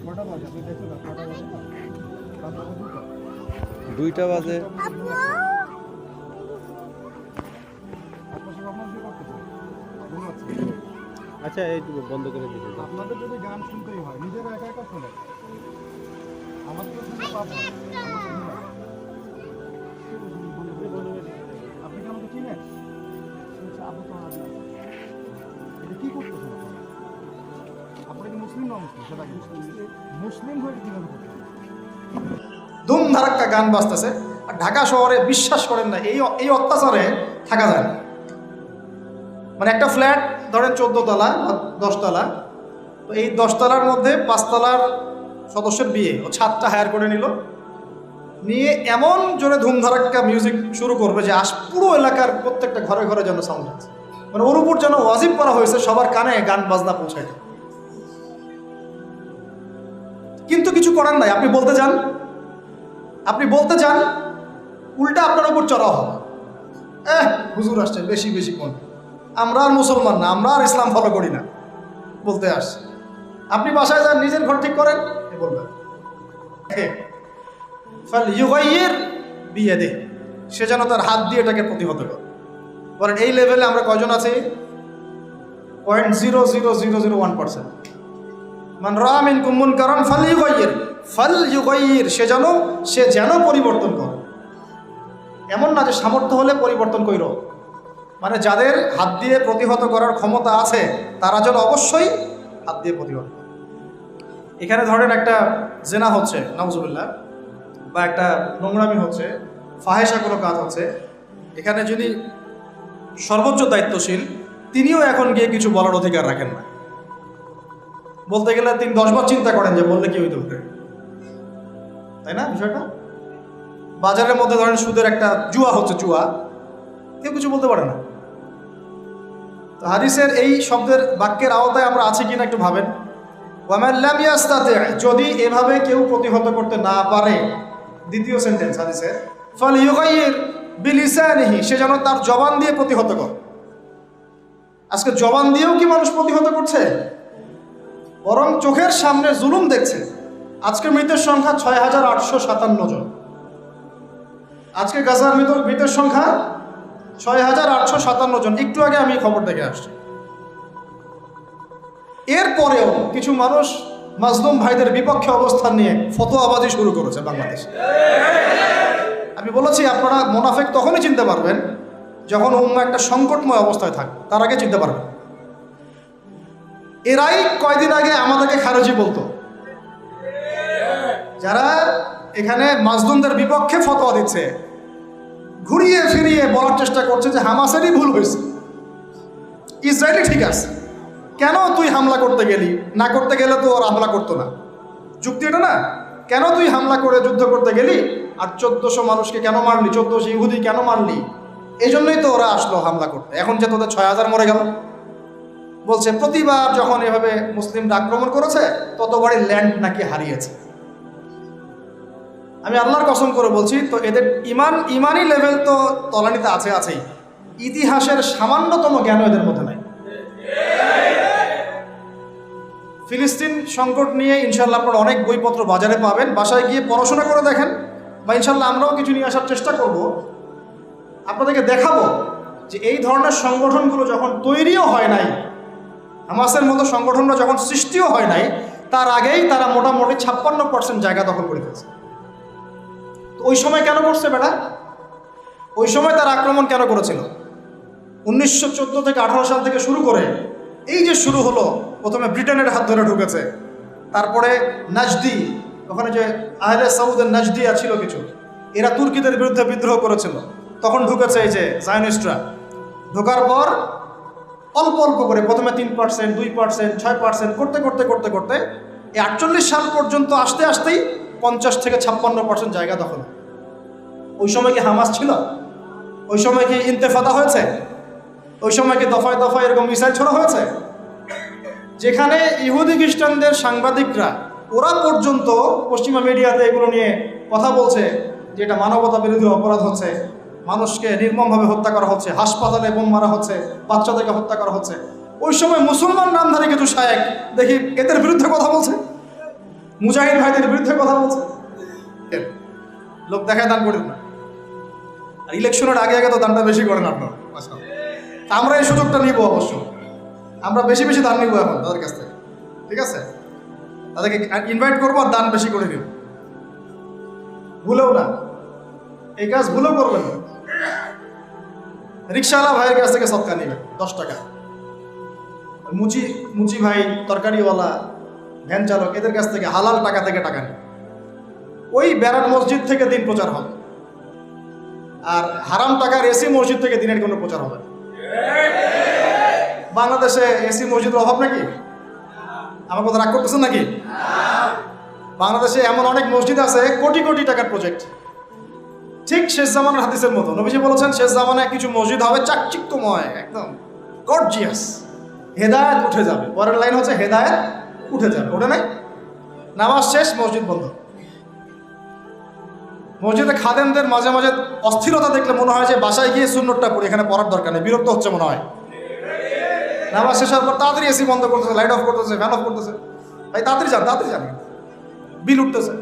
2টা বাজে। আচ্ছা এইটুকু বন্ধ করে দিন। আপনাদের যদি গান শুনতেই হয় নিজেরা একা একা শোনে, আমাদের তো শুনতে পাবো না। আপনি কি আমাকে চিনেন? আপনি তো এটা কি করতেছেন? আপনি কি মুসলিম না মুসলিম? সেটা কি মুসলিম হয়ে কিভাবে করতেছেন? ধুম ধারাক্কা গান বাজতেছে, আর ঢাকা শহরে বিশ্বাস করেন না এই অত্যাচারে থাকা যায় না। মানে একটা ফ্ল্যাট ধরেন 14 তলা 10 তলা, তো এই 10 তলার মধ্যে 5 তলার সদস্যের বিয়ে, ও ছাদটা হায়ার করে নিয়ে এমন জোরে ধুমধারাক্কা মিউজিক শুরু করবে যে পুরো এলাকার প্রত্যেকটা ঘরে ঘরে যেন সাউন্ড আছে, মানে ওর উপর যেন ওয়াজিব করা হয়েছে সবার কানে গান বাজনা পৌঁছায়। কিন্তু কিছু করার নাই, আপনি বলতে যান উল্টা আপনার উপর চড়া হবে। হুজুর আসছে বেশি বেশি কোন, আমরা আর মুসলমান না, আমরা আর ইসলাম ফলো করি না বলতে আসছে। আপনি বাসায় যান, নিজের ঘর ঠিক করেন, বলবেন বিয়ে দে, সে যেন তার হাত দিয়ে এটাকে প্রতিহত করে। বলেন এই লেভেলে আমরা কয়জন আছি? 0.0001%। মান রাআ মিনকুম মুনকারান ফালইউগাইয়ির, সে যেন পরিবর্তন করে। এমন না যে সামর্থ্য হলে পরিবর্তন কইরো, মানে যাদের হাত দিয়ে প্রতিহত করার ক্ষমতা আছে তারা যেন অবশ্যই হাত দিয়ে প্রতিহত করে। এখানে ধরেন একটা জেনা হচ্ছে নাউজুবিল্লাহ, বা একটা নোংরামি হচ্ছে, ফাহেসা কোনো কাজ হচ্ছে, এখানে যদি সর্বোচ্চ দায়িত্বশীল তিনিও এখন গিয়ে কিছু বলার অধিকার রাখেন না। বলতে গেলে তিনি 10 বার চিন্তা করেন যে বললে কি হইতে পারে, তাই না? বিষয়টা বাজারের মধ্যে ধরেন সুদের একটা জুয়া হচ্ছে, কেউ কিছু বলতে পারে না। তো হাদিসের এই শব্দের বাক্যের আওতায় আমরা আছি কিনা একটু ভাবেন। ওয়ামান লাম ইয়াস্তাতি, যদি এভাবে কেউ প্রতিহত করতে না পারে, দ্বিতীয় সেন্টেন্স হাদিসের, ফালইউগাইয়ির বিলিসানিহি, সে যেন তার জবান দিয়ে প্রতিহত করে। আজকে জবান দিয়েও কি মানুষ প্রতিহত করছে? বরং চোখের সামনে জুলুম দেখছে। আজকে মৃতের সংখ্যা 6857 জন। আজকে গাজার মৃতের সংখ্যা 6857 জন। একটু আগে আমি খবর দেখে আসছি। এরপরেও কিছু মানুষ মাজলুম ভাইদের বিপক্ষে অবস্থান নিয়ে ফতোয়াবাজি শুরু করেছে বাংলাদেশে। আমি বলেছি আপনারা মুনাফিক তখনই চিনতে পারবেন যখন উম্মাহ একটা সংকটময় অবস্থায় থাকবে, তার আগে চিনতে পারবেন। এরাই কয়দিন আগে আমাদেরকে খারেজি বলতো, যারা এখানে মাজলুমদের বিপক্ষে ফতোয়া দিচ্ছে, ঘুরিয়ে ফিরিয়ে বলার চেষ্টা করছে যে হামাসেরই ভুল হয়েছে, ইসরায়েলই ঠিক আছে, কেন তুই হামলা করতে গেলি? না করতে গেলে তো ওরা হামলা করতো না। যুক্তি এটা না? কেন তুই হামলা করে যুদ্ধ করতে গেলি আর 1400 মানুষকে কেন মারলি, 1400 ইহুদি কেন মারলি? এই জন্যই তো ওরা আসলো হামলা করতে। এখন যে তোদের 6000 মরে গেল, বলছে প্রতিবার যখন এভাবে মুসলিমরা আক্রমণ করেছে ততবারই ল্যান্ড নাকি হারিয়েছে। আমি আল্লাহর কসম করে বলছি, তো এদের ইমানি লেভেল তো তলানিতে আছেই, ইতিহাসের সামান্যতম জ্ঞান এদের মধ্যে নাই। ফিলিস্তিন সংকট নিয়ে ইনশাল্লাহ আপনারা অনেক বইপত্র বাজারে পাবেন, বাসায় গিয়ে পড়াশোনা করে দেখেন, বা ইনশাল্লাহ আমরাও কিছু নিয়ে আসার চেষ্টা করব। আপনাদেরকে দেখাবো যে এই ধরনের সংগঠনগুলো যখন তৈরিও হয় নাই, হামাসের মতো সংগঠনরা যখন সৃষ্টিও হয় নাই, তার আগেই তারা মোটামুটি 56% জায়গা দখল করে ফেলছে। তো ওই সময় কেন করছে বেটা? ওই সময় তার আক্রমণ কেন করেছিল? 1914 থেকে 18 সাল থেকে শুরু করে এই যে শুরু হলো, প্রথমে ব্রিটেনের হাত ধরে ঢুকেছে, তারপরে নাজদি, ওখানে যে আহলে সাউদের নাজদিয়া ছিল কিছু, এরা তুর্কিদের বিরুদ্ধে বিদ্রোহ করেছিল, তখন ঢুকেছে এই যে জায়নিস্টরা। ঢোকার পর অল্প অল্প করে প্রথমে 3%, 2%, 6% করতে করতে করতে করতে এই 48 সাল পর্যন্ত আসতেই 50 থেকে 56% জায়গা দখল। ওই সময় কি হামাস ছিল? ওই সময় কি ইন্তেফাদা হয়েছে? ওই সময় কি দফায় দফায় এরকম মিসাইল ছোড়া হয়েছে? যেখানে ইহুদি খ্রিস্টানদের সাংবাদিকরা ওরা পর্যন্ত পশ্চিমা মিডিয়াতে এগুলো নিয়ে কথা বলছে যে এটা মানবতা বিরোধী অপরাধ হচ্ছে, মানুষকে নির্মমভাবে হত্যা করা হচ্ছে, হাসপাতালে বোম মারা হচ্ছে, বাচ্চাদেরকে হত্যা করা হচ্ছে, ওই সময় মুসলমান নামধারী কিছু শায়েক দেখি এদের বিরুদ্ধে কথা বলছে। মুজাহিদ ভাইদের বিরুদ্ধে কথা বলছে, লোক দেখায় দান করেন না। আর ইলেকশনের আগে আগে তো দানটা বেশি করেন আপনারা। আমরা এই সুযোগটা নিব, অবশ্য আমরা বেশি বেশি দান নিব এখন তাদের কাছ থেকে, ঠিক আছে? তাদেরকে ইনভাইট করবো আর দান বেশি করে নিব, ভুলেও না, এই কাজ ভুলেও করবেন না। রিক্সাওয়ালা ভাইয়ের কাছ থেকে সদকা নেবেন 10 টাকা, মুচি ভাই, তরকারিওয়ালা, ভ্যান চালক, এদের কাছ থেকে হালাল টাকা থেকে টাকা নেবেন। ওই বেড়ার মসজিদ থেকে দিন প্রচার হবে, আর হারাম টাকার এসি মসজিদ থেকে দিনের কোনো প্রচার হবে না। বাংলাদেশে এসি মসজিদের অভাব নাকি? আমার কথা রাগ করতেছেন নাকি? বাংলাদেশে এমন অনেক মসজিদ আছে কোটি কোটি টাকার প্রজেক্ট, ঠিক শেষ জামানার হাদিসের মতো। নবীজি বলেছেন শেষ জামানায় কিছু মসজিদ হবে চাকচিক্যময়, একদম গর্জিয়াস, হেদায়েত উঠে যাবে। পরের লাইন হচ্ছে হেদায়েত উঠে যাবে, ওটা নাই? নামাজ শেষ, মসজিদ বন্ধ। মসজিদে খাদেমদের মাঝে মাঝে অস্থিরতা দেখলে মনে হয় যে বাসায় গিয়ে সুন্নতটা পড়ি, এখানে পড়ার দরকার নেই, বিরক্ত হচ্ছে মনে হয়। নামাজ শেষ হওয়ার পর তাড়াতাড়ি এসি বন্ধ করতেছে, লাইট অফ করতেছে, ফ্যান অফ করতেছে। ভাই তাড়াতাড়ি যান, বিল উঠতেছে।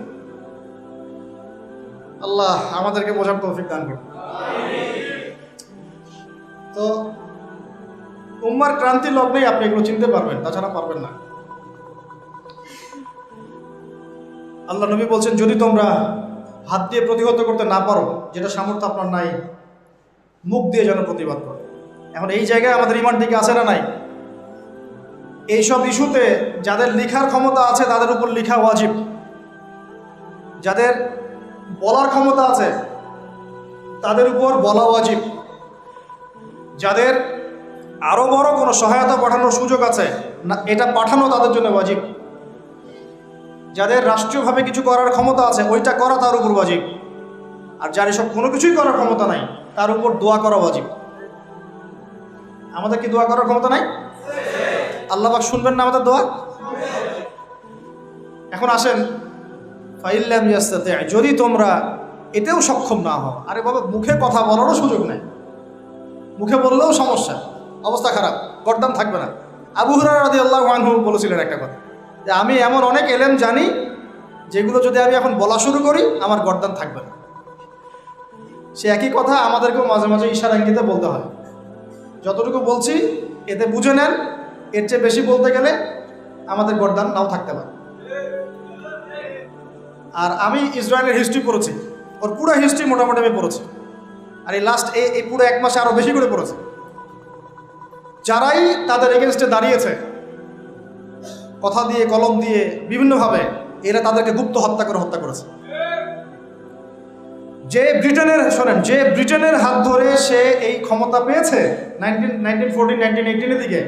আল্লাহ আমাদেরকে বোঝার তৌফিক দান করুন। তো উম্মার ক্রান্তি লগ্নেই আপনি এগুলো চিনতে পারবেন, তাছাড়া পারবেন না। আল্লাহ নবী বলছেন, যদি তোমরা হাত দিয়ে প্রতিহত করতে না পারো, যেটা সামর্থ্য আপনার নাই, মুখ দিয়ে যেন প্রতিবাদ করো। এখন এই জায়গায় আমাদের ইমান ঠিক আছে না নাই? এইসব ইস্যুতে যাদের লিখার ক্ষমতা আছে তাদের উপর লিখা ওয়াজিব, যাদের বলার ক্ষমতা আছে তাদের উপর বলা ওয়াজিব, যাদের আরো বড় কোনো সহায়তা পাঠানোর সুযোগ আছে না, এটা পাঠানো তাদের জন্য ওয়াজিব। যাদের রাষ্ট্রীয়ভাবে কিছু করার ক্ষমতা আছে ওইটা করা তার উপর ওয়াজিব। আর যার এসব কোনো কিছুই করার ক্ষমতা নাই তার উপর দোয়া করা ওয়াজিব। আমাদের কি দোয়া করার ক্ষমতা নাই? আল্লাহ পাক শুনবেন না আমাদের দোয়া? এখন আসেন, ফাইল্লাম ইয়াস্তাতি', যদি তোমরা এতেও সক্ষম না হও। আরে বাবা, মুখে কথা বলারও সুযোগ নেই, মুখে বললেও সমস্যা, অবস্থা খারাপ, গর্দান থাকবে না। আবু হুরায়রা রাদিয়াল্লাহু আনহু বলেছিলেন একটা কথা, যে আমি এমন অনেক এলেম জানি যেগুলো যদি আমি এখন বলা শুরু করি আমার গর্দান থাকবে না। সে একই কথা আমাদেরকেও মাঝে মাঝে ইশারা ইঙ্গিতে বলতে হয়। যতটুকু বলছি এতে বুঝে নেন, এর চেয়ে বেশি বলতে গেলে আমাদের গর্দান নাও থাকতে পারে। আর আমি ইসরায়েলের হিস্ট্রি পড়েছি, ওর পুরো হিস্ট্রি মোটামুটি আমি পড়েছি। আর এই লাস্ট এই পুরো 1 মাসে আরও বেশি করে পড়েছি। যারাই তাদের এগেনস্টে দাঁড়িয়েছে কথা দিয়ে, কলম দিয়ে, বিভিন্নভাবে, এরা তাদেরকে গুপ্ত হত্যা করেছে। যে ব্রিটেনের হাত ধরে সে এই ক্ষমতা পেয়েছে 1914-1918 দিকে,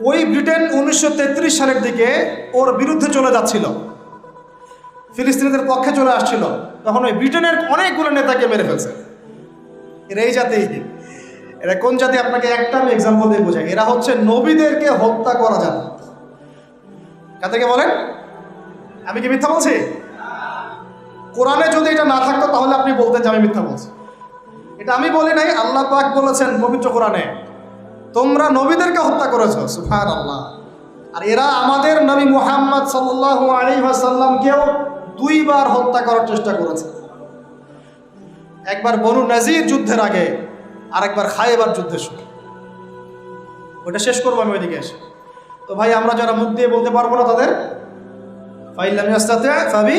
ওই ব্রিটেন 1933 সালের দিকে ওর বিরুদ্ধে চলে যাচ্ছিল, ফিলিস্তিনিদের পক্ষে চলে আসছিল, তখন ওই ব্রিটেনের অনেকগুলো নেতাকে মেরে ফেলছে। এরা এই জাতি, এরা কোন জাতি? আপনাকে একটা আমি এক্সাম্পল দিয়ে বোঝাই। এরা হচ্ছে নবীদেরকে হত্যা করা জাতি। কাদেরকে বলেন? আমি কি মিথ্যা বলছি? কোরআনে যদি এটা না থাকতো তাহলে আপনি বলতেন যে আমি মিথ্যা বলছি। এটা আমি বলি নাই, আল্লাহ পাক বলেছেন পবিত্র কোরআনে, তোমরা নবীদেরকে হত্যা করেছো। সুবহানাল্লাহ। আর এরা আমাদের নবী মুহাম্মদ সাল্লাল্লাহু আলাইহি ওয়াসাল্লামকেও 2 বার হত্যা করার চেষ্টা করেছে। একবার বনু নাজির যুদ্ধের আগে, আরেকবার খায়বার যুদ্ধের সময়। ওটা শেষ করবো আমি ওইদিকে এসে। তো ভাই, আমরা যারা মুখ দিয়ে বলতে পারবো না তাদের ফাইল্লাম ইয়াস্তাতি' ফাবি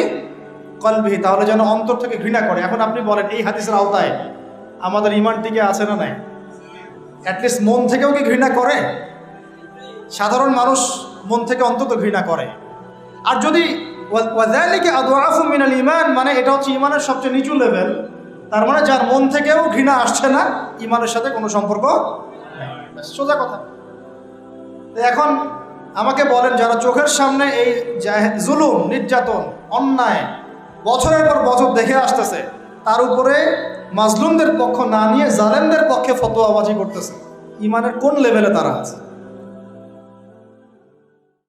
কলবিহি, তাহলে যেন অন্তর থেকে ঘৃণা করে। এখন আপনি বলেন, এই হাদিসের আওতায় আমাদের ইমান টিকে আছে না নাই? অ্যাটলিস্ট মন থেকেও কি ঘৃণা করে? সাধারণ মানুষ মন থেকে অন্তত ঘৃণা করে। আর যদি ওয়াযালিকা আদআফু মিনাল ঈমান, মানে এটা হচ্ছে ইমানের সবচেয়ে নিচু লেভেল, তার মানে যার মন থেকেও ঘৃণা আসছে না, ইমানের সাথে কোনো সম্পর্ক নেই। সোজা কথা। এখন আমাকে বলেন, যারা চোখের সামনে এই জুলুম, নির্যাতন, অন্যায় বছরের পর বছর দেখে আসতেছে, তার উপরে মাজলুমদের পক্ষ না নিয়ে জালেমদের পক্ষে ফতোয়াবাজি করতেছে, ইমানের কোন লেভেলে তারা আছে?